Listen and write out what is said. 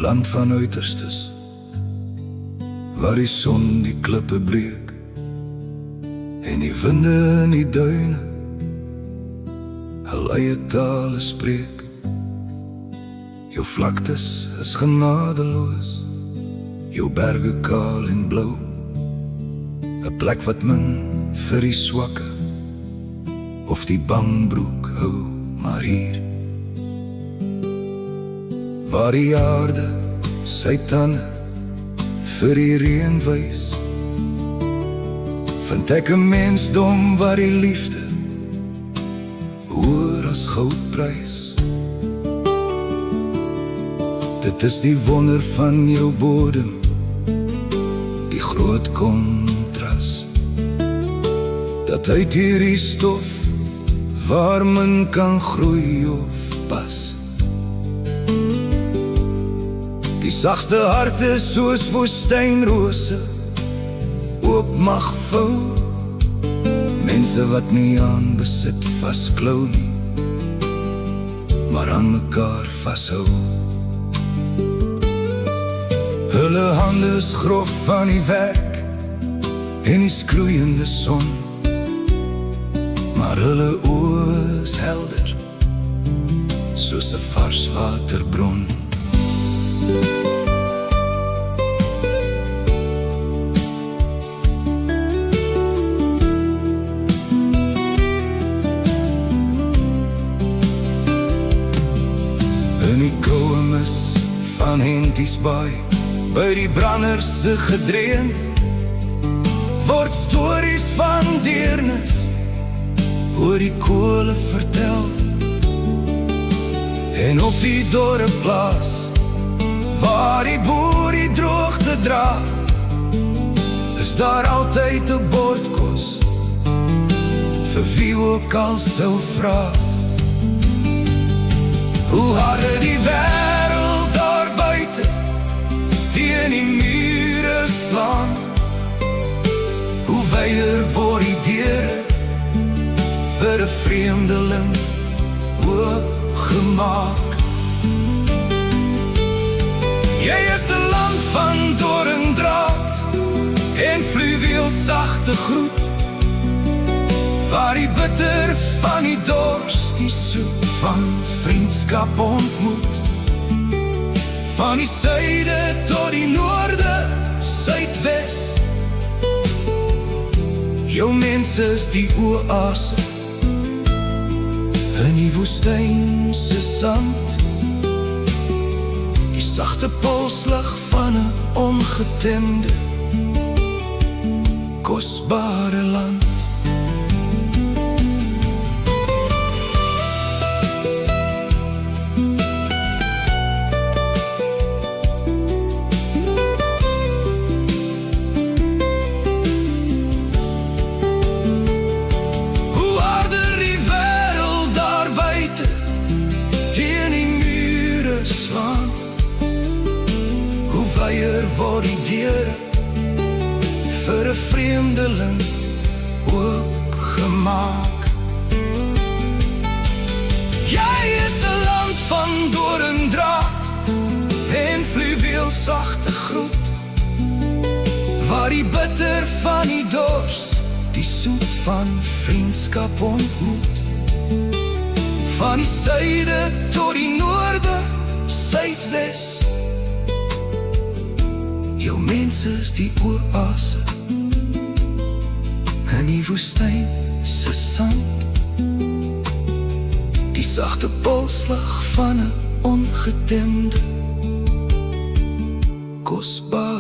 land van uiterstes, waar die son die klippe breek en die winde in die duine hul eie tale spreek. Jou vlaktes is genadeloos, jou berge kaal en blou, 'n plek wat min vir die swakke of die bangbroek hou. Maar hier, waar die aarde sy tande vir die reën wys, vind ek 'n mensdom waar die liefde hoër as goud prys. Dit is die wonder van jou bodem, die groot kontras, dat uit hierdie stof waar men kan groei of pas. Die sagste harte soos woestynrose oop mag vou, mense wat nie aan besit vasklou nie, maar aan mekaar vashou. Hulle hande is grof van die werk en die skroeiende son, maar hulle oë is helder soos 'n vars waterbron. In die koue mis van Henties-Baai, by die branders se gedreun, word stories van deernis oor die kole vertel. En op die dorre plaas, waar die boer die droogte dra, is daar altyd 'n bord kos vir wie ook al sou vra. Hoe harder die wêreld daar buite teen die mure slaan, hoe wyder word die deure vir 'n vreemdeling oopgemaak. Jy is 'n land van doringdraad en fluweelsagte groet, waar die bitter van die dors die soet van vriendskap ontmoet. Van die suide tot die noorde, suidwes, jou mense is die oase in die woestyn se sand, die sagte polslig van 'n ongetemde kosbare land. Word die deure vir 'n vreemdeling oopgemaak. Jy is 'n land van doringdraad en fluweelsagte groet, waar die bitter van die dors die soet van vriendskap ontmoet. Van die suide tot die noorde, suidwes, jou mense is die oase in die woestyn se sand, die sagte polsslag van 'n ongetemde kosbare